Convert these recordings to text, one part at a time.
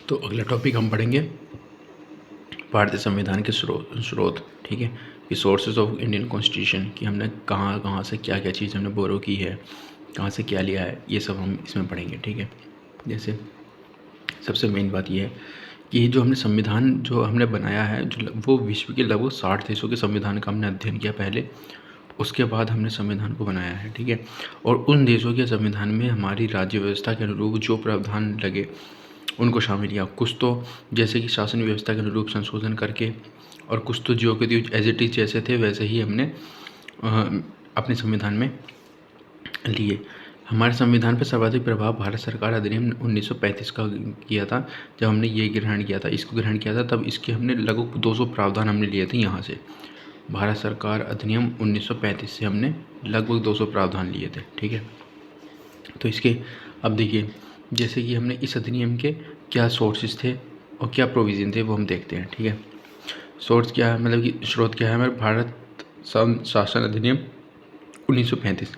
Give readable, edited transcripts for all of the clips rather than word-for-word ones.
तो अगला टॉपिक हम पढ़ेंगे भारतीय संविधान के स्रोत। ठीक है, कि सोर्सेज ऑफ इंडियन कॉन्स्टिट्यूशन, कि हमने कहाँ कहाँ से क्या क्या चीज़ हमने बोरो की है, कहाँ से क्या लिया है, ये सब हम इसमें पढ़ेंगे। ठीक है, जैसे सबसे मेन बात ये है कि जो हमने संविधान जो हमने बनाया है, जो वो विश्व के लगभग 60 देशों के संविधान का हमने अध्ययन किया पहले, उसके बाद हमने संविधान को बनाया है। ठीक है, और उन देशों के संविधान में हमारी राज्य व्यवस्था के अनुरूप जो प्रावधान लगे उनको शामिल किया। कुछ तो जैसे कि शासन व्यवस्था के अनुरूप संशोधन करके, और कुछ तो जो के त्यों एज इट इज जैसे थे वैसे ही हमने अपने संविधान में लिए। हमारे संविधान पर सर्वाधिक प्रभाव भारत सरकार अधिनियम 1935 का किया था। जब हमने ये ग्रहण किया था, इसको ग्रहण किया था, तब इसके हमने लगभग 200 प्रावधान हमने लिए थे यहाँ से। भारत सरकार अधिनियम 1935 से हमने लगभग 200 प्रावधान लिए थे। ठीक है, तो इसके अब देखिए, जैसे कि हमने इस अधिनियम के क्या सोर्सेज थे और क्या प्रोविज़न थे वो हम देखते हैं। ठीक है, सोर्स क्या है, मतलब कि स्रोत क्या है हमारे भारत शासन अधिनियम 1935,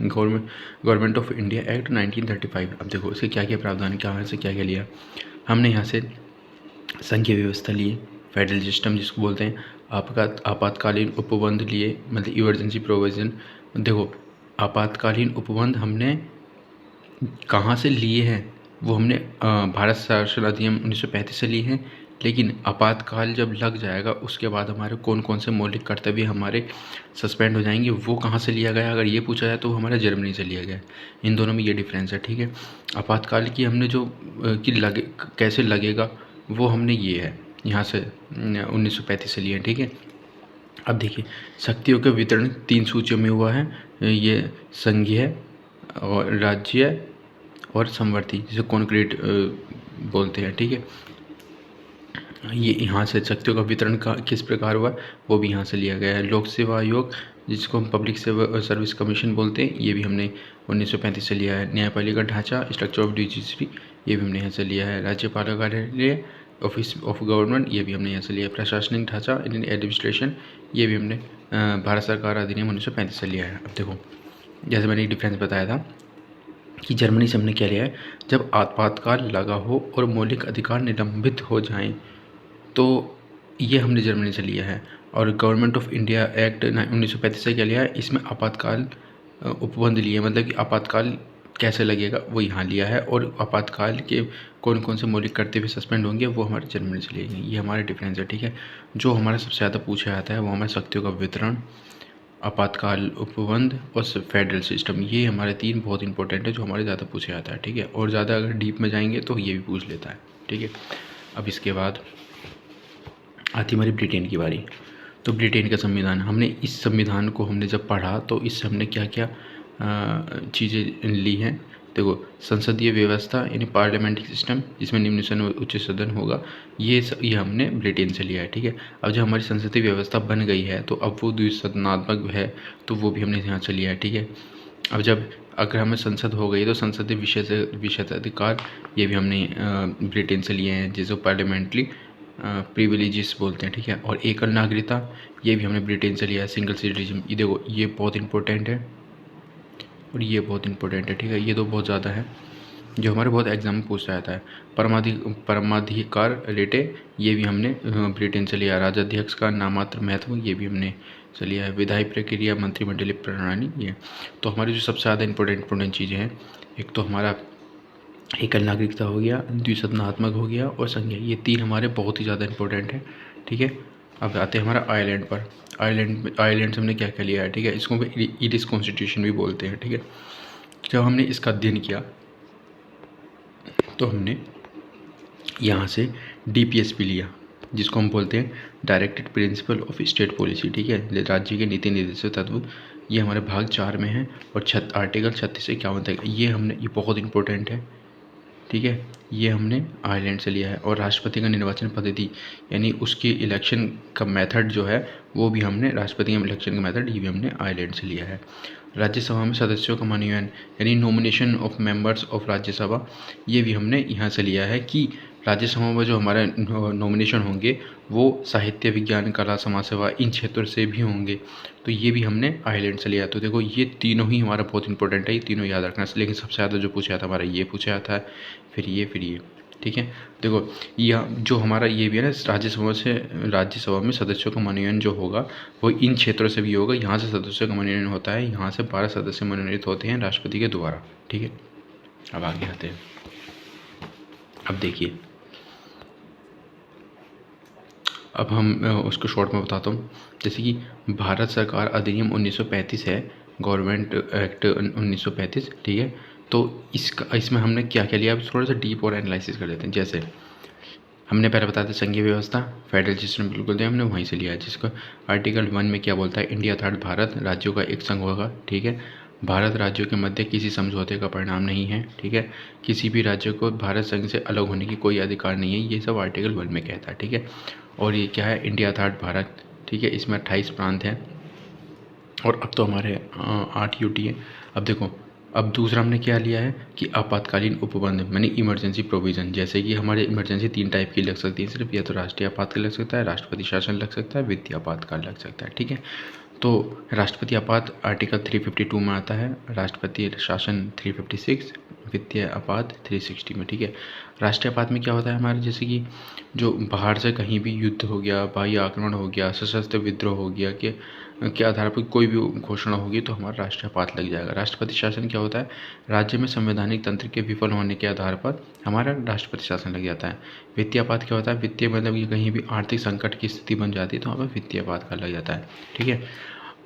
गवर्नमेंट ऑफ इंडिया एक्ट 1935। अब देखो इसके क्या क्या प्रावधान, कहाँ से क्या क्या लिया हमने। यहाँ से संघीय व्यवस्था लिए, फेडरल सिस्टम जिसको बोलते हैं, आपका आपातकालीन उपबंध लिए, मतलब इमरजेंसी प्रोविज़न। देखो आपातकालीन उपबंध हमने कहाँ से लिए हैं, वो हमने भारत शासन अधिनियम 1935 से लिए हैं। लेकिन आपातकाल जब लग जाएगा उसके बाद हमारे कौन कौन से मौलिक कर्तव्य हमारे सस्पेंड हो जाएंगे, वो कहाँ से लिया गया, अगर ये पूछा जाए तो हमारा जर्मनी से लिया गया है। इन दोनों में ये डिफरेंस है। ठीक है, आपातकाल की हमने जो कि लगे कैसे लगेगा वो हमने ये है यहाँ से 1935 से लिए। ठीक है, अब देखिए शक्तियों का वितरण 3 सूचियों में हुआ है, ये संघीय और राज्य और समवर्ती, जिसे कॉन्क्रीट बोलते हैं। ठीक है, ये यहाँ से शक्तियों का वितरण का किस प्रकार हुआ वो भी यहाँ से लिया गया है। लोक सेवा आयोग जिसको हम पब्लिक सर्विस कमीशन बोलते हैं, ये भी हमने 1935 से लिया है। न्यायपालिका ढांचा, स्ट्रक्चर ऑफ जुडिशरी, ये भी हमने यहाँ से लिया है। राज्यपाल कार्यालय, ऑफिस ऑफ गवर्नमेंट, ये भी हमने यहाँ से लिया है। प्रशासनिक ढांचा, इंडियन एडमिनिस्ट्रेशन, ये भी हमने भारत सरकार अधिनियम 1935 से लिया है। अब देखो जैसे मैंने एक डिफरेंस बताया था कि जर्मनी से हमने क्या लिया है, जब आपातकाल लगा हो और मौलिक अधिकार निलंबित हो जाएं तो ये हमने जर्मनी से लिया है। और गवर्नमेंट ऑफ इंडिया एक्ट 1935 से क्या लिया है, इसमें आपातकाल उपबंध लिए, मतलब कि आपातकाल कैसे लगेगा वो यहाँ लिया है। और आपातकाल के कौन कौन से मौलिक कर्तव्य सस्पेंड होंगे वो हमारे जर्मनी से लिए गए। ये हमारे डिफरेंस है। ठीक है, जो हमारा सबसे ज़्यादा पूछा जाता है वो हमारे शक्तियों का वितरण, आपातकाल उपबंध और फेडरल सिस्टम, ये हमारे 3 बहुत इंपॉर्टेंट है जो हमारे ज़्यादा पूछे जाता है। ठीक है, और ज़्यादा अगर डीप में जाएंगे तो ये भी पूछ लेता है। ठीक है, अब इसके बाद आती हमारी ब्रिटेन की बारी। तो ब्रिटेन का संविधान, हमने इस संविधान को हमने जब पढ़ा तो इससे हमने क्या क्या चीज़ें ली हैं। देखो संसदीय व्यवस्था यानी पार्लियामेंट्री सिस्टम, जिसमें निम्न से उच्च सदन होगा, ये हमने ब्रिटेन से लिया है। ठीक है, अब जब हमारी संसदीय व्यवस्था बन गई है तो अब वो द्विसदनात्मक है, तो वो भी हमने यहाँ से लिया है। ठीक है, अब जब अगर हमें संसद हो गई तो संसदीय विशेषाधिकार, ये भी हमने ब्रिटेन से लिए हैं, जिसको पार्लियामेंट्री प्रिविलेजेस बोलते हैं। ठीक है, और एकल नागरिकता, ये भी हमने ब्रिटेन से लिया है। सिंगल सिटीजन, ये देखो ये बहुत इंपॉर्टेंट है और ये बहुत इंपॉर्टेंट है। ठीक है, ये तो बहुत ज़्यादा है जो हमारे बहुत एग्जाम में पूछा जाता है। परमाधिकार रेटे, ये भी हमने ब्रिटेन से लिया। राजाध्यक्ष का नामात्र महत्व, ये भी हमने से लिया है। विधायी प्रक्रिया, मंत्रिमंडलीय प्रणाली, ये तो हमारी जो सबसे ज़्यादा इंपॉर्टेंट चीज़ें हैं, एक तो हमारा एकल नागरिकता हो गया, द्विसदनात्मक हो गया और संघीय, ये 3 हमारे बहुत ही ज़्यादा इंपॉर्टेंट है। ठीक है, अब आते हैं हमारा आयरलैंड पर। आयरलैंड से हमने क्या क्या लिया है। ठीक है, इसको इरिश कॉन्स्टिट्यूशन भी बोलते हैं। ठीक है, जब हमने इसका अध्ययन किया तो हमने यहाँ से DPSP लिया, जिसको हम बोलते हैं directed principle of state policy. ठीक है, राज्य के नीति निर्देशक तत्व, ये हमारे भाग 4 में है और आर्टिकल 36 से 51 तक ये बहुत इंपॉर्टेंट है। ठीक है, ये हमने आयरलैंड से लिया है। और राष्ट्रपति का निर्वाचन पद्धति, यानी उसके इलेक्शन का मेथड जो है वो भी हमने, राष्ट्रपति के इलेक्शन का मेथड, ये भी हमने आयरलैंड से लिया है। राज्यसभा में सदस्यों का मनोनयन यानी nomination of members of Rajya Sabha, ये भी हमने यहाँ से लिया है कि राज्यसभा में जो हमारे नॉमिनेशन होंगे वो साहित्य, विज्ञान, कला, समाज सेवा, इन क्षेत्रों से भी होंगे, तो ये भी हमने आयरलैंड से लिया। तो देखो ये तीनों ही हमारा बहुत इंपॉर्टेंट है, ये तीनों याद रखना। लेकिन सबसे ज़्यादा जो पूछा जाता है हमारा ये पूछा जाता है, फिर ये ठीक है। देखो यह जो हमारा ये भी है ना, राज्यसभा में सदस्यों का मनोनयन जो होगा वो इन क्षेत्रों से भी होगा। यहाँ से सदस्यों का मनोनयन होता है, यहाँ से 12 सदस्य मनोनीत होते हैं राष्ट्रपति के द्वारा। ठीक है, अब आगे आते हैं। अब देखिए, अब हम उसको शॉर्ट में बताता हूँ। जैसे कि भारत सरकार अधिनियम 1935 है, गवर्नमेंट एक्ट 1935, ठीक है। तो इसमें हमने क्या क्या लिया, अब थोड़ा सा डीप और एनालिसिस कर लेते हैं। जैसे हमने पहले बताया था संघीय व्यवस्था, फेडरल सिस्टम बिल्कुल दिया हमने, वहीं से लिया है। जिसको आर्टिकल 1 में क्या बोलता है, इंडिया अर्थात भारत राज्यों का एक संघ होगा। ठीक है, भारत राज्यों के मध्य किसी समझौते का परिणाम नहीं है। ठीक है, किसी भी राज्य को भारत संघ से अलग होने की कोई अधिकार नहीं है, ये सब आर्टिकल 1 में कहता है। ठीक है, और ये क्या है, इंडिया अर्थात भारत। ठीक है, इसमें 28 प्रांत हैं और अब तो हमारे 8 यूटी है। अब देखो, अब दूसरा हमने क्या लिया है कि आपातकालीन उपबंध यानी इमरजेंसी प्रोविज़न। जैसे कि हमारे इमरजेंसी 3 टाइप की लग सकती है सिर्फ, या तो राष्ट्रीय आपातकाल लग सकता है, राष्ट्रपति शासन लग सकता है, वित्तीय आपातकाल लग सकता है। ठीक है, तो राष्ट्रपति आपात आर्टिकल 352 में आता है, राष्ट्रपति शासन 356, वित्तीय आपात 360 में। ठीक है, राष्ट्रीय आपात में क्या होता है हमारे, जैसे कि जो बाहर से कहीं भी युद्ध हो गया, बाह्य आक्रमण हो गया, सशस्त्र विद्रोह हो गया, के आधार पर कोई भी घोषणा होगी तो हमारा राष्ट्रीय आपात लग जाएगा। राष्ट्रपति शासन क्या होता है, राज्य में संवैधानिक तंत्र के विफल होने के आधार पर हमारा राष्ट्रपति शासन लग जाता है। वित्तीय आपात क्या होता है, वित्तीय मतलब कि कहीं भी आर्थिक संकट की स्थिति बन जाती है तो हमें वित्तीय आपात का लग जाता है। ठीक है,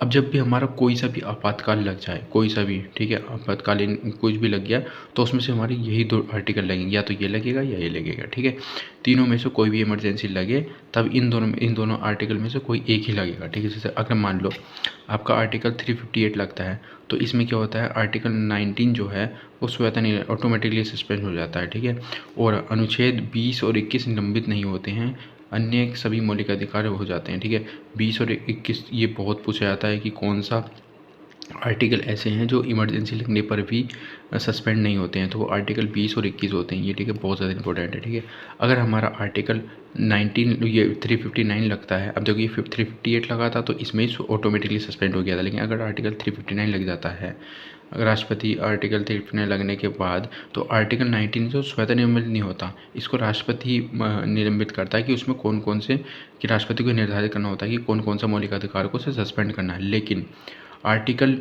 अब जब भी हमारा कोई सा भी आपातकाल लग जाए, कोई सा भी, ठीक है, आपातकालीन कुछ भी लग गया तो उसमें से हमारी यही 2 आर्टिकल लगेंगे, या तो ये लगेगा या ये लगेगा। ठीक है, तीनों में से कोई भी इमरजेंसी लगे तब इन दोनों आर्टिकल में से कोई एक ही लगेगा। ठीक है, जैसे अगर मान लो आपका आर्टिकल 358 लगता है तो इसमें क्या होता है, आर्टिकल 19 जो है वो स्वतः नहीं ऑटोमेटिकली सस्पेंड हो जाता है। ठीक है, और अनुच्छेद 20 और 21 निलंबित नहीं होते हैं, अन्य सभी मौलिक अधिकार हो जाते हैं। ठीक है, 20 और 21 ये बहुत पूछा जाता है कि कौन सा आर्टिकल ऐसे हैं जो इमरजेंसी लगने पर भी सस्पेंड नहीं होते हैं, तो वो आर्टिकल 20 और 21 होते हैं ये। ठीक है, बहुत ज़्यादा इंपॉर्टेंट है। ठीक है, अगर हमारा आर्टिकल 19 ये 359 लगता है, अब देखो ये 358 लगा था तो इसमें ही ऑटोमेटिकली सस्पेंड हो गया था, लेकिन अगर आर्टिकल 359 लग जाता है, अगर राष्ट्रपति आर्टिकल 359 लगने के बाद, तो आर्टिकल 19 जो स्वतः निलंबित नहीं होता, इसको राष्ट्रपति निलंबित करता है कि उसमें कौन कौन से, कि राष्ट्रपति को निर्धारित करना होता है कि कौन कौन सा मौलिक अधिकार को उसे सस्पेंड करना है। लेकिन आर्टिकल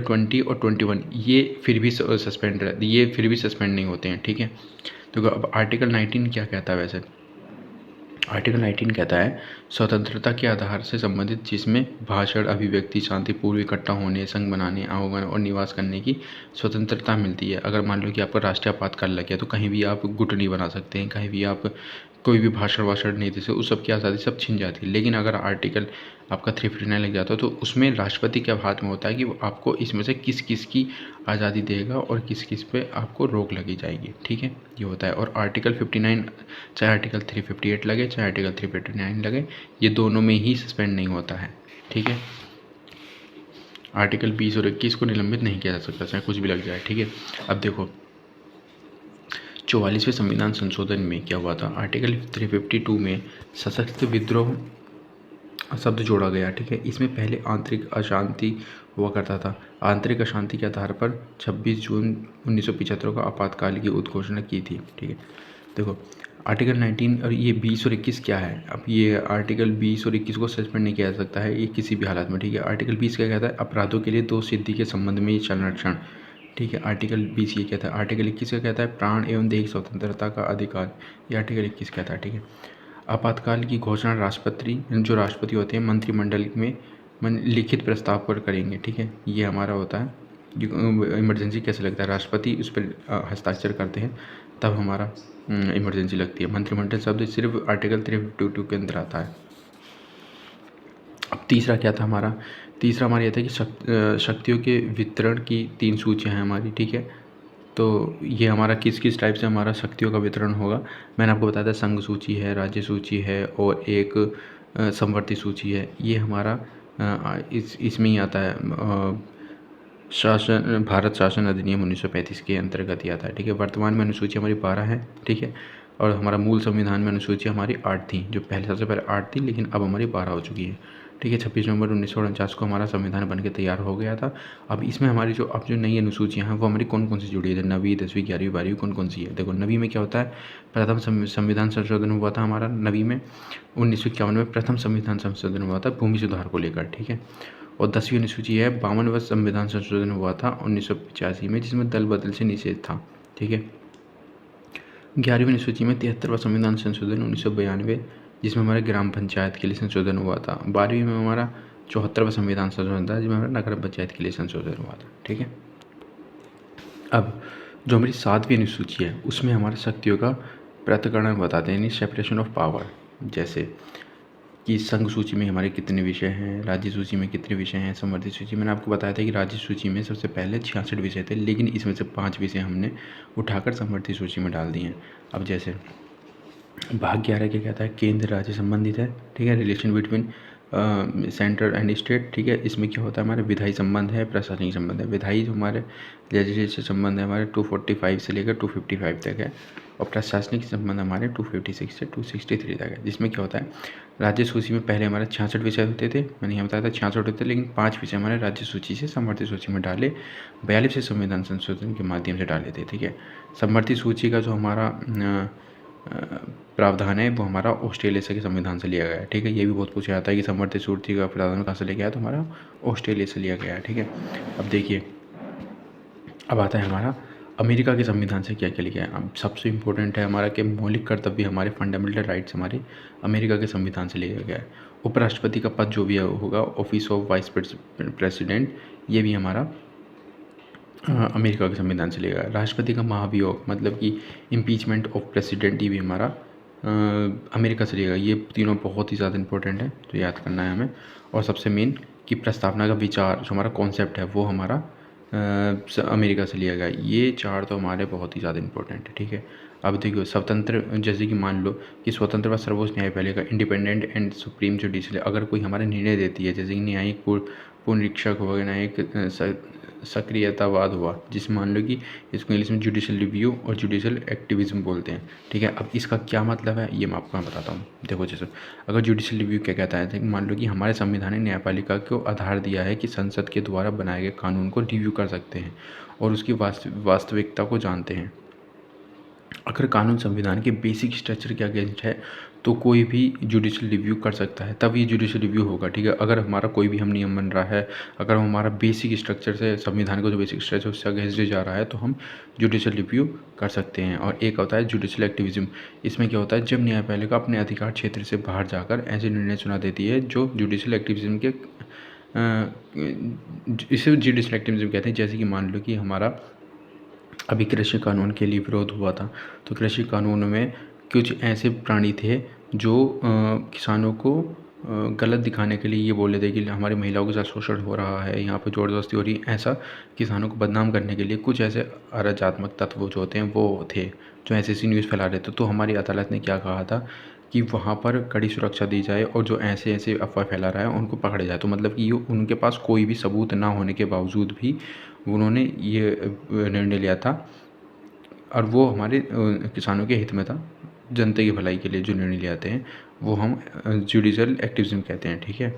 20 और 21 ये फिर भी सस्पेंड ये फिर भी सस्पेंड नहीं होते हैं। ठीक है, तो अब आर्टिकल 19 क्या कहता है वैसे, आर्टिकल 19 कहता है स्वतंत्रता के आधार से संबंधित, जिसमें भाषण, अभिव्यक्ति, शांतिपूर्व इकट्ठा होने, संघ बनाने, आवागमन और निवास करने की स्वतंत्रता मिलती है। अगर मान लो कि आपका राष्ट्रीय आपातकाल लग गया तो कहीं भी आप गुट नहीं बना सकते हैं, कहीं भी आप कोई भी भाषण वाषण नहीं दे सकते, उस सब की आज़ादी सब छिन जाती है। लेकिन अगर आर्टिकल आपका 359 लग जाता है तो उसमें राष्ट्रपति के हाथ में होता है कि वो आपको इसमें से किस किस की आज़ादी देगा और किस किस पे आपको रोक लगी जाएगी। ठीक है, ये होता है। और आर्टिकल 59, चाहे आर्टिकल 358 लगे चाहे आर्टिकल 359 लगे, ये दोनों में ही सस्पेंड नहीं होता है। ठीक है, आर्टिकल 20 और 21 को निलंबित नहीं किया जा सकता, चाहे कुछ भी लग जाए। ठीक है, अब देखो 44वें संविधान संशोधन में क्या हुआ था, आर्टिकल 352 में सशस्त्र विद्रोह शब्द जोड़ा गया। ठीक है, इसमें पहले आंतरिक अशांति हुआ करता था। आंतरिक अशांति के आधार पर 26 जून 1975 को आपातकाल की उद्घोषणा की थी। ठीक है, देखो आर्टिकल 19 और ये 20 और 21 क्या है, अब ये आर्टिकल 20 और 21 को सस्पेंड नहीं किया जा सकता है ये किसी भी हालत में। ठीक है, आर्टिकल 20 क्या कहता है, अपराधों के लिए दोष सिद्धि के संबंध में ये संरक्षण। ठीक है, आर्टिकल 20 ये कहता है। आर्टिकल 21 क्या कहता है, प्राण एवं देह स्वतंत्रता का अधिकार, ये आर्टिकल 21 कहता है। ठीक है, आपातकाल की घोषणा जो राष्ट्रपति होते हैं मंत्रिमंडल में लिखित प्रस्ताव पर करेंगे। ठीक है, ये हमारा होता है, इमरजेंसी कैसे लगता है, राष्ट्रपति उस पर हस्ताक्षर करते हैं तब हमारा इमरजेंसी लगती है। मंत्रिमंडल शब्द सिर्फ आर्टिकल 352 के अंदर आता है। अब तीसरा क्या था हमारा, तीसरा हमारा यह था कि शक्तियों के वितरण की 3 सूचियाँ हैं हमारी। ठीक है, तो ये हमारा किस किस टाइप से हमारा शक्तियों का वितरण होगा, मैंने आपको बताया था संघ सूची है, राज्य सूची है और एक समवर्ती सूची है। ये हमारा इसमें ही आता है, भारत शासन अधिनियम 1935 के अंतर्गत ही आता है। ठीक है, वर्तमान में अनुसूची हमारी 12 है। ठीक है, और हमारा मूल संविधान में अनुसूची हमारी 8 थी, जो पहले सबसे पहले 8 थी लेकिन अब हमारी 12 हो चुकी है। ठीक है। 26 नवंबर 1949 को हमारा संविधान बनके तैयार हो गया था। अब इसमें हमारी जो नई अनुसूचियाँ हैं वो हमारी कौन कौन सी जुड़ी है, 9वीं 10वीं 11वीं 12वीं कौन कौन सी है। देखो 9वीं में क्या होता है, प्रथम संविधान संशोधन हुआ था हमारा 9वीं में, 1951 में प्रथम संविधान संशोधन हुआ था भूमि सुधार को लेकर, ठीक है। और 10वीं अनुसूची है 52वां संविधान संशोधन हुआ था 1985 में, जिसमें दल बदल से निषेध था, ठीक है। 11वीं अनुसूची में 73वां संविधान संशोधन 1992, जिसमें हमारे ग्राम पंचायत के लिए संशोधन हुआ था। 12वीं में हमारा 74वां संविधान संशोधन था, जिसमें हमारा नगर पंचायत के लिए संशोधन हुआ था, ठीक है। अब जो हमारी 7वीं अनुसूची है उसमें हमारे शक्तियों का पृथक्करण बताते हैं, यानी सेपरेशन ऑफ पावर। जैसे कि संघ सूची में हमारे कितने विषय हैं, राज्य सूची में कितने विषय हैं, समवर्ती सूची। मैंने आपको बताया था कि राज्य सूची में सबसे पहले 66 विषय थे, लेकिन इसमें से 5 विषय हमने उठाकर समवर्ती सूची में डाल दिए हैं। अब जैसे भाग 11 क्या कहता है, केंद्र राज्य संबंधित है, ठीक है, relation between central and state, ठीक है। इसमें क्या होता है, हमारे विधायी संबंध है, प्रशासनिक संबंध है। विधायी जो हमारे लेजिस्लेटिव संबंध है हमारे 245 से लेकर 255 तक है, और प्रशासनिक संबंध हमारे 256 से 263 तक है। जिसमें क्या होता है, राज्य सूची में पहले हमारे 66 विषय होते थे, मैंने यहाँ बताया था 66 होते थे, लेकिन 5 विषय हमारे राज्य सूची से समवर्ती सूची में डाले, 42 संविधान संशोधन के माध्यम से डाले थे, ठीक है। समवर्ती सूची का जो हमारा प्रावधान है वो हमारा ऑस्ट्रेलिया से के संविधान से लिया गया है, ठीक है। ये भी बहुत पूछा जाता है कि समवर्ती सूची का प्रावधान कहाँ से लिया गया है, तो हमारा ऑस्ट्रेलिया से लिया गया है, ठीक है। अब देखिए, अब आता है हमारा अमेरिका के संविधान से क्या क्या लिखा है। अब सबसे इम्पोर्टेंट है हमारा कि मौलिक कर्तव्य हमारे फंडामेंटल राइट्स हमारे अमेरिका के संविधान से लिया गया है। उपराष्ट्रपति का पद जो भी होगा, ऑफिस ऑफ वाइस प्रेसिडेंट, ये भी हमारा अमेरिका के संविधान से लिया गया है। राष्ट्रपति का महाभियोग मतलब कि इम्पीचमेंट ऑफ प्रेसिडेंट, ये भी हमारा अमेरिका से लिया गया। ये तीनों बहुत ही ज़्यादा इंपॉर्टेंट है, तो याद करना है हमें। और सबसे मेन कि प्रस्तावना का विचार जो हमारा कॉन्सेप्ट है वो हमारा अमेरिका से लिया गया। ये 4 तो हमारे बहुत ही ज़्यादा इंपॉर्टेंट है, ठीक है। अब देखिए, स्वतंत्र, जैसे कि मान लो कि स्वतंत्र व सर्वोच्च न्यायपालिका, इंडिपेंडेंट एंड सुप्रीम जुडिशरी, अगर कोई हमारे निर्णय देती है, जैसे कि न्यायिक पुनरीक्षक हो गया, न्यायिक सक्रियतावाद हुआ, जिसमें मान लो कि इसको इंग्लिश में जुडिशल रिव्यू और जुडिशल एक्टिविज्म बोलते हैं, ठीक है। अब इसका क्या मतलब है ये मैं आपको बताता हूँ। देखो, जैसे अगर जुडिशल रिव्यू क्या कहता है, तो मान लो कि हमारे संविधान ने न्यायपालिका को आधार दिया है कि संसद के द्वारा बनाए गए कानून को रिव्यू कर सकते हैं और उसकी वास्तविकता को जानते हैं। अगर कानून संविधान के बेसिक स्ट्रक्चर के अगेंस्ट है तो कोई भी जुडिशल रिव्यू कर सकता है, तब ये जुडिशल रिव्यू होगा, ठीक है। अगर हमारा कोई भी हम नियम बन रहा है, अगर हमारा बेसिक स्ट्रक्चर से संविधान का जो बेसिक स्ट्रक्चर उससे अगेंस्ट जा रहा है, तो हम जुडिशल रिव्यू कर सकते हैं। और एक होता है जुडिशल एक्टिविज्म। इसमें क्या होता है, जब न्यायपालिका अपने अधिकार क्षेत्र से बाहर जाकर ऐसे निर्णय सुना देती है जो जुडिशल एक्टिविज्म के इसे जुडिशल एक्टिविज्म कहते हैं। जैसे कि मान लो कि हमारा अभी कृषि कानून के लिए विरोध हुआ था, तो कृषि कानून में कुछ ऐसे प्राणी थे जो किसानों को गलत दिखाने के लिए ये बोल रहे थे कि हमारी महिलाओं के साथ शोषण हो रहा है, यहाँ पे ज़बरदस्ती हो रही है, ऐसा किसानों को बदनाम करने के लिए कुछ ऐसे अराजकात्मक तत्व जो होते हैं वो थे जो ऐसी न्यूज़ फैला रहे थे। तो हमारी अदालत ने क्या कहा था कि वहाँ पर कड़ी सुरक्षा दी जाए और जो ऐसे अफवाह फैला रहा है उनको पकड़ा जाए। तो मतलब कि ये उनके पास कोई भी सबूत ना होने के बावजूद भी उन्होंने ये निर्णय लिया था, और वो हमारे किसानों के हित में था, जनता की भलाई के लिए जो निर्णय ले आते हैं वो हम जुडिशल एक्टिविज्म कहते हैं, ठीक है।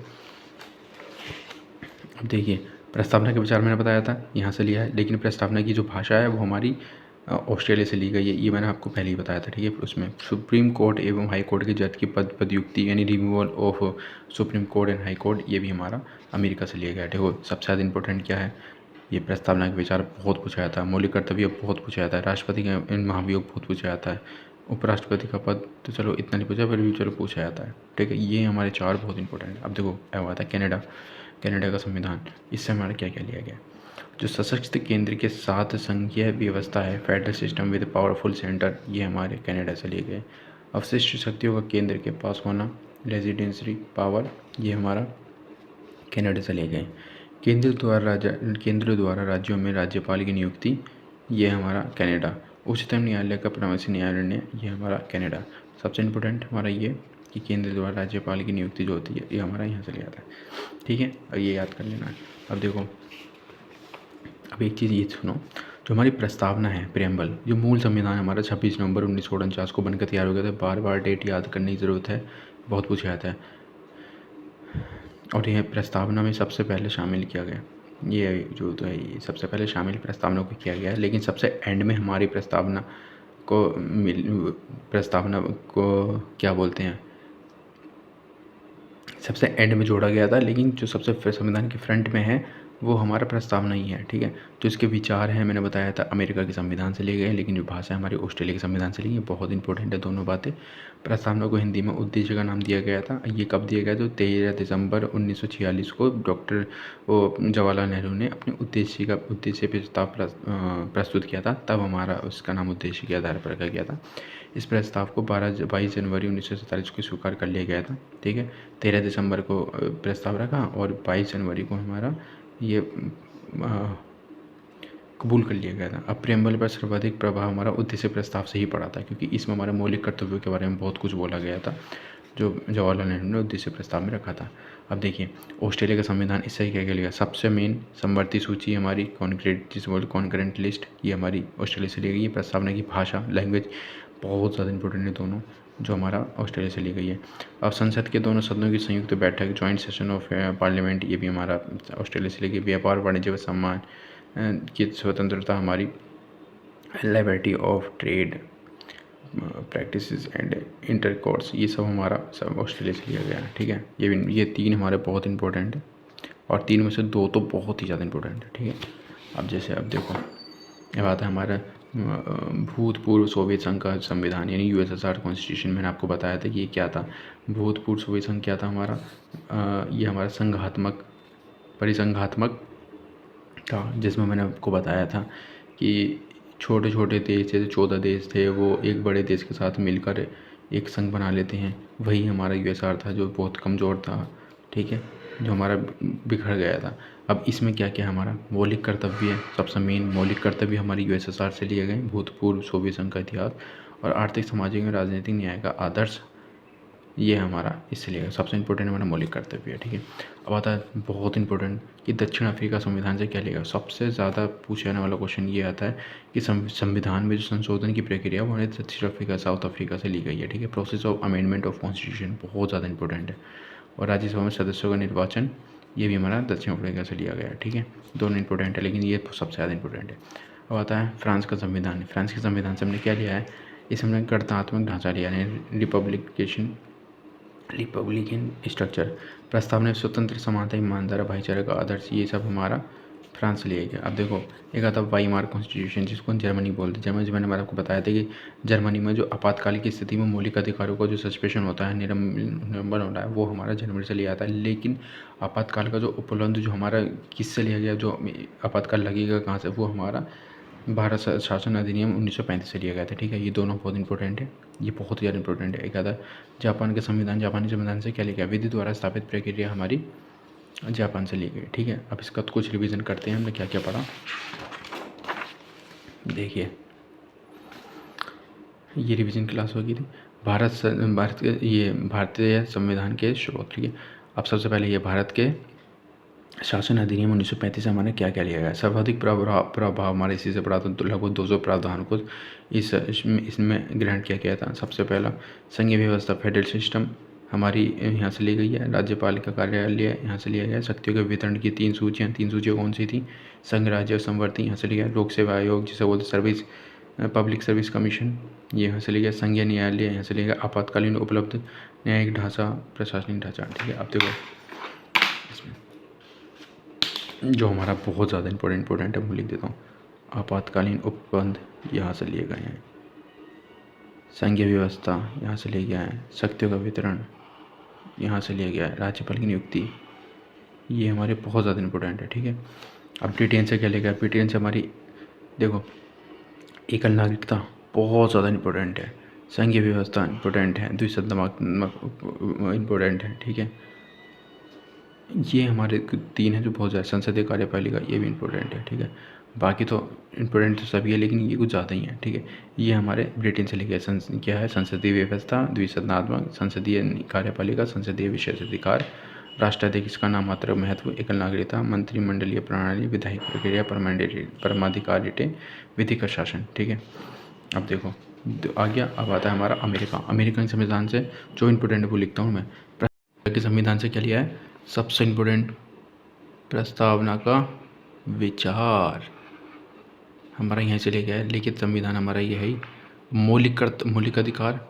अब देखिए, प्रस्तावना के विचार मैंने बताया था यहाँ से लिया है, लेकिन प्रस्तावना की जो भाषा है वो हमारी ऑस्ट्रेलिया से ली गई है, ये मैंने आपको पहले ही बताया था, ठीक है। उसमें सुप्रीम कोर्ट एवं हाई कोर्ट के जज की पदयुक्ति यानी removal of supreme court and high court, ये भी हमारा अमेरिका से लिया गया है। देखो, सबसे ज़्यादा इंपॉर्टेंट क्या है, ये प्रस्तावना के विचार बहुत पूछा जाता है, मौलिक कर्तव्य बहुत पूछा जाता है, राष्ट्रपति का महाभियोग बहुत पूछा जाता है, उपराष्ट्रपति का पद तो चलो इतना नहीं पूछा, फिर भी चलो पूछा जाता है, ठीक है। ये हमारे 4 बहुत इंपॉर्टेंट है। अब देखो, क्या हुआ था, कनाडा का संविधान, इससे हमारा क्या क्या लिया गया। जो सशक्त केंद्र के साथ संघीय व्यवस्था है, federal system with powerful centre, ये हमारे कनाडा से लिए गए। अवशिष्ट शक्तियों का केंद्र के पास होना, रेजिडेंसी पावर, ये हमारा कनाडा से लिए गए। केंद्र द्वारा राज्यों में राज्यपाल की नियुक्ति, ये हमारा कनाडा। उच्चतम न्यायालय का परामर्शी न्यायालय, ये हमारा कनाडा। सबसे इम्पोर्टेंट हमारा ये कि केंद्र द्वारा राज्यपाल की नियुक्ति जो होती है ये हमारा यहाँ से लिया था, ठीक है। और ये याद कर लेना है। अब देखो, अब एक चीज़ ये सुनो, जो हमारी प्रस्तावना है, प्रेम्बल, जो मूल संविधान हमारा 26 नवंबर 1949 को बनकर तैयार हो गया था। बार बार डेट याद करने की ज़रूरत है, बहुत पूछा जाता है। और यह प्रस्तावना में सबसे पहले शामिल किया गया। ये जो तो है ये सबसे पहले शामिल प्रस्तावना को किया गया है, लेकिन सबसे एंड में हमारी प्रस्तावना को क्या बोलते हैं, सबसे एंड में जोड़ा गया था, लेकिन जो सबसे संविधान के फ्रंट में है वो हमारा प्रस्तावना ही है। ठीक है, जो इसके विचार हैं मैंने बताया था अमेरिका के संविधान से लिए गए हैं, लेकिन जो भाषा है हमारी ऑस्ट्रेलिया के संविधान से ली है। बहुत इंपॉर्टेंट है दोनों बातें। प्रस्तावना को हिंदी में उद्देश्य का नाम दिया गया था। ये कब दिया गया? तो 13 दिसंबर 1946 को डॉक्टर जवाहरलाल नेहरू ने अपने उद्देश्य प्रस्ताव प्रस्तुत किया था, तब हमारा उसका नाम उद्देश्य के आधार पर रखा गया था। इस प्रस्ताव को 22 जनवरी 1947 को स्वीकार कर लिया गया था। ठीक है, 13 दिसंबर को प्रस्ताव रखा और 22 जनवरी को हमारा ये कबूल कर लिया गया था। अब प्रेम्बल पर सर्वाधिक प्रभाव हमारा उद्देश्य प्रस्ताव से ही पड़ा था, क्योंकि इसमें हमारे मौलिक कर्तव्यों के बारे में बहुत कुछ बोला गया था जो जवाहरलाल नेहरू ने उद्देश्य प्रस्ताव में रखा था। अब देखिए ऑस्ट्रेलिया का संविधान इससे क्या क्या लिया, सबसे मेन समवर्ती सूची हमारी कॉन्करेंट लिस्ट, ये हमारी ऑस्ट्रेलिया से ली गई है। प्रस्तावना की भाषा लैंग्वेज बहुत ज़्यादा इंपॉर्टेंट है दोनों, जो हमारा ऑस्ट्रेलिया से ली गई है। अब संसद के दोनों सदनों की संयुक्त बैठक जॉइंट सेशन ऑफ पार्लियामेंट, ये भी हमारा ऑस्ट्रेलिया से ली गई। व्यापार वाणिज्य व सम्मान की स्वतंत्रता हमारी, liberty of trade practices and intercourse, ये सब हमारा सब ऑस्ट्रेलिया से लिया गया है। ठीक है, ये 3 हमारे बहुत इंपॉर्टेंट है, और 3 में से 2 तो बहुत ही ज़्यादा इंपॉर्टेंट है। ठीक है, अब जैसे अब देखो ये बात है हमारा भूतपूर्व सोवियत संघ का संविधान यानी यूएसएसआर कॉन्स्टिट्यूशन। मैंने आपको बताया था कि ये क्या था। भूतपूर्व सोवियत संघ क्या था हमारा, ये हमारा परिसंघात्मक था, जिसमें मैंने आपको बताया था कि छोटे छोटे देश जैसे 14 देश थे वो एक बड़े देश के साथ मिलकर एक संघ बना लेते हैं। वही हमारा यूएसआर था जो बहुत कमज़ोर था। ठीक है, जो हमारा बिखर गया था। अब इसमें क्या क्या हमारा मौलिक कर्तव्य, सबसे मेन मौलिक कर्तव्य हमारी यूएसएसआर से लिए गए, भूतपूर्व सोवियत संघ का इतिहास और आर्थिक सामाजिक और राजनीतिक न्याय का आदर्श, ये हमारा इसलिए सबसे इंपॉर्टेंट हमारा मौलिक कर्तव्य है। ठीक है, अब आता है बहुत इंपॉर्टेंट कि दक्षिण अफ्रीका संविधान से क्या लेगा। सबसे ज़्यादा पूछे जाने वाला क्वेश्चन ये आता है कि संविधान में जो संशोधन की प्रक्रिया वो हमारे दक्षिण अफ्रीका साउथ अफ्रीका से ली गई है। ठीक है, process of amendment of constitution बहुत ज़्यादा इंपॉर्टेंट है। और राज्यसभा में सदस्यों का निर्वाचन, ये भी हमारा दक्षिण अफ्रीका से लिया गया है। ठीक है, दोनों इंपॉर्टेंट है, लेकिन ये सबसे ज़्यादा इंपॉर्टेंट है। अब आता है फ्रांस का संविधान। फ्रांस के संविधान से हमने क्या लिया है, इस हमने गणतात्मक ढांचा लिया है, रिपब्लिकन स्ट्रक्चर। प्रस्ताव ने स्वतंत्र समानता ईमानदारी भाईचारे का आदर्श, ये सब हमारा फ्रांस से लिया गया। अब देखो एक आता वाइमार कॉन्स्टिट्यूशन, जिसको जर्मनी बोलते हैं। जर्मनी मैंने आपको बताया था कि जर्मनी में जो आपातकाल की स्थिति में मौलिक अधिकारों का जो सस्पेंशन होता है, निलंबन होता है, वो हमारा जर्मनी से लिया आता है। लेकिन आपातकाल का जो उपलब्ध जो हमारा किससे लिया गया, जो आपातकाल लगेगा कहाँ से, वो हमारा भारत शासन अधिनियम 1935 से लिया गया था। ठीक है, ये दोनों बहुत इंपॉर्टेंट है, ये बहुत ज़्यादा इंपॉर्टेंट है। एक आता जापान जापानी संविधान से क्या लिया गया, विधि द्वारा स्थापित प्रक्रिया हमारी जापान से ली गई। ठीक है, अब इसका कुछ रिवीजन करते हैं, हमने क्या क्या पढ़ा। देखिए ये रिवीजन क्लास होगी थी भारतीय संविधान के स्रोत। ठीक है, अब सबसे पहले ये भारत के शासन अधिनियम 1935 से हमारे क्या क्या लिया गया। सर्वाधिक प्रभाव हमारे इसी से पड़ा, तो लगभग 200 प्रावधानों को इसमें ग्रहण किया गया था। सबसे पहला संघीय व्यवस्था फेडरल सिस्टम हमारी यहाँ से ली गई है। राज्यपाल का कार्यालय यहाँ से लिया गया। शक्तियों के वितरण की 3 सूचियाँ कौन सी थी, संघ राज्य और संवर्ती यहाँ से लिया गया। लोक सेवा आयोग जिसे बोलते पब्लिक सर्विस कमीशन, ये यहाँ से लिया गया। संघीय न्यायालय यहाँ से लिया गया। आपातकालीन उपलब्ध न्यायिक ढांचा, प्रशासनिक ढांचा। ठीक है, अब देखो जो हमारा बहुत ज़्यादा इंपॉर्टेंट है वो लिख देता हूँ। आपातकालीन उपबंध यहाँ से लिए गए हैं। संघीय व्यवस्था यहाँ से लिया गया है। शक्तियों का वितरण यहाँ से लिया गया है। राज्यपाल की नियुक्ति, ये हमारे बहुत ज़्यादा इंपॉर्टेंट है। ठीक है, अब ब्रिटेन से क्या लिया गया, ब्रिटेन से हमारी देखो एकल नागरिकता बहुत ज़्यादा इंपॉर्टेंट है। संघीय व्यवस्था इंपॉर्टेंट है। द्विसदनात्मक इंपॉर्टेंट है। ठीक है, ये हमारे 3 हैं जो बहुत ज़्यादा। संसदीय कार्यपालिका, ये भी इंपॉर्टेंट है। ठीक है, बाकी तो इंपॉर्टेंट तो सभी है, लेकिन ये कुछ ज़्यादा ही है। ठीक है, ये हमारे ब्रिटेन से लिखे क्या है, संसदीय व्यवस्था, द्विसदनात्मक, संसदीय कार्यपालिका, संसदीय विशेषाधिकार, राष्ट्राध्यक्ष का नाममात्र महत्व, एकल नागरिकता, मंत्रिमंडलीय प्रणाली, विधायी प्रक्रिया, परमाधिकारिता, विधिक शासन। ठीक है, अब देखो आ गया। अब आता है हमारा अमेरिकन संविधान से जो इंपॉर्टेंट वो लिखता हूँ मैं। के संविधान से क्या लिया है, सबसे इम्पोर्टेंट प्रस्तावना का विचार हमारा यहाँ से लेके है। लिखित संविधान हमारा ये है ही। मौलिक अधिकार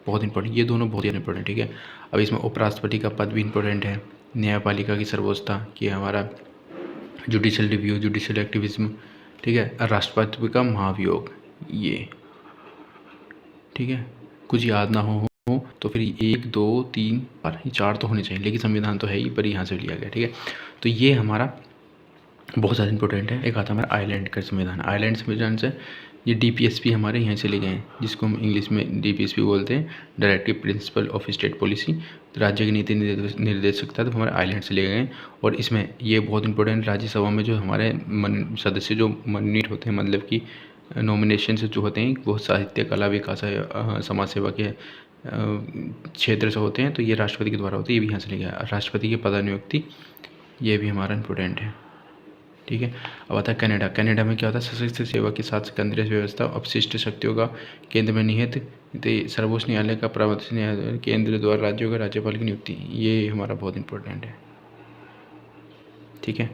बहुत इंपॉर्टेंट, ये दोनों बहुत ही इंपॉर्टेंट, ठीक है। अब इसमें उपराष्ट्रपति का पद भी इंपॉर्टेंट है। न्यायपालिका की सर्वोच्चता, कि हमारा जुडिशल रिव्यू, जुडिशल एक्टिविज्म, ठीक है। राष्ट्रपति का महाभियोग, ये ठीक है। कुछ याद ना हो तो फिर 1 2 3 4, ये 4 तो होने चाहिए, लेकिन संविधान तो है ही, पर यहाँ से लिया गया, ठीक है। तो ये हमारा बहुत ज़्यादा इंपॉर्टेंट है। एक आता है हमारा आयरलैंड का संविधान। आयरलैंड संविधान से ये डीपीएसपी हमारे यहाँ से ले गए हैं, जिसको हम इंग्लिश में डीपीएसपी बोलते हैं, directive principle of state policy. तो राज्य की नीति निर्देशकता तो हमारे आयरलैंड से ले गए हैं। और इसमें ये बहुत इंपॉर्टेंट, राज्यसभा में जो हमारे सदस्य जो मनोनीत होते हैं, मतलब कि नॉमिनेशन से जो होते हैं, वो साहित्य, कला, विकास, समाज सेवा के क्षेत्र से होते हैं। तो ये राष्ट्रपति के द्वारा होती है, ये भी यहाँ से ले गया। राष्ट्रपति की पदानियुक्ति, ये भी हमारा इंपॉर्टेंट है, ठीक है। अब आता है कनाडा। कनाडा में क्या होता है, सशस्त्र सेवा के साथ केंद्रीय व्यवस्था, अपशिष्ट शक्तियों का केंद्र में निहित सर्वोच्च न्यायालय का प्रवर्तन न्यायालय, केंद्र द्वारा राज्यों का राज्यपाल की नियुक्ति, ये हमारा बहुत इंपॉर्टेंट है, ठीक है।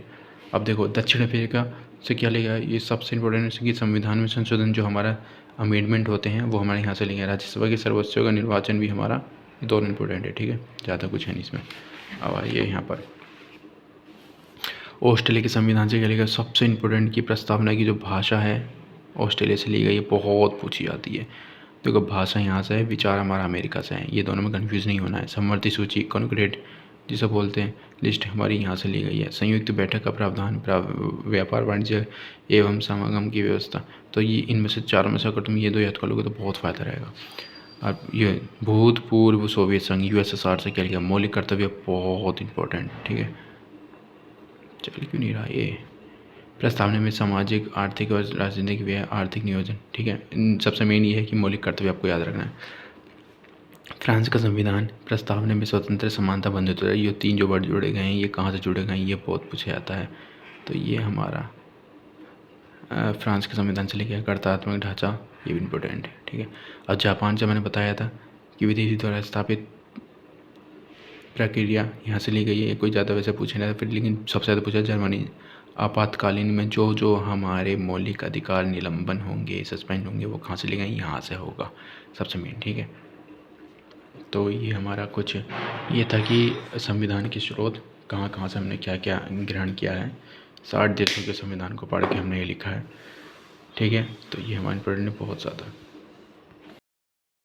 अब देखो दक्षिण अफ्रीका से क्या लेगा, ये सबसे इंपॉर्टेंट है कि संविधान में संशोधन जो हमारा अमेंडमेंट होते हैं वो हमारे यहाँ से लेंगे। राज्यसभा के सर्वोच्चों का निर्वाचन भी हमारा, दोनों इंपॉर्टेंट है, ठीक है। ज़्यादा कुछ है नहीं इसमें। अब आइए यहाँ पर ऑस्ट्रेलिया के संविधान से क्या लेगा, सबसे इम्पोर्टेंट की प्रस्तावना की जो भाषा है ऑस्ट्रेलिया से ली गई है, बहुत पूछी जाती है। देखो भाषा यहाँ से है, विचार हमारा अमेरिका से है, ये दोनों में कन्फ्यूज़ नहीं होना है। समवर्ती सूची, कॉन्क्रीट जिसे बोलते हैं, लिस्ट हमारी यहाँ से ली गई है। संयुक्त बैठक का प्रावधान, व्यापार वाणिज्य एवं समागम की व्यवस्था, तो ये इनमें से चारों में से अगर तुम ये दो याद कर लोगे तो बहुत फ़ायदा रहेगा। अब ये भूतपूर्व सोवियत संघ, यूएसएसआर से क्या लिया, मौलिक कर्तव्य, बहुत इंपॉर्टेंट, ठीक है। चल क्यों नहीं रहा ये, प्रस्तावना में सामाजिक, आर्थिक और राजनीतिक व्यय, आर्थिक नियोजन, ठीक है। इन सबसे मेन ये है कि मौलिक कर्तव्य आपको याद रखना है। फ्रांस का संविधान, प्रस्तावना में स्वतंत्र, समानता, बंधुत्व, ये 3 जो वर्ड जुड़े गए हैं, ये कहाँ से जुड़े गए हैं, ये बहुत पूछा जाता है। तो ये हमारा फ्रांस के संविधान से लेकर कर्तात्मक ढांचा, ये भी इम्पोर्टेंट है, ठीक है। और जापान से मैंने बताया था कि विदेशी द्वारा स्थापित प्रक्रिया, यहाँ से ली गई है। कोई ज़्यादा वैसे पूछे ना फिर, लेकिन सबसे ज़्यादा पूछा जर्मनी। आपातकालीन में जो हमारे मौलिक अधिकार निलंबन होंगे, सस्पेंड होंगे, वो कहाँ से लिए गए, यहाँ से होगा सबसे मेन, ठीक है। तो ये हमारा कुछ ये था कि संविधान की स्रोत कहाँ कहाँ से हमने क्या क्या ग्रहण किया है। 60 देशों के संविधान को पढ़ के हमने ये लिखा है, ठीक है। तो ये हमारे इंपॉर्टेंट बहुत ज़्यादा।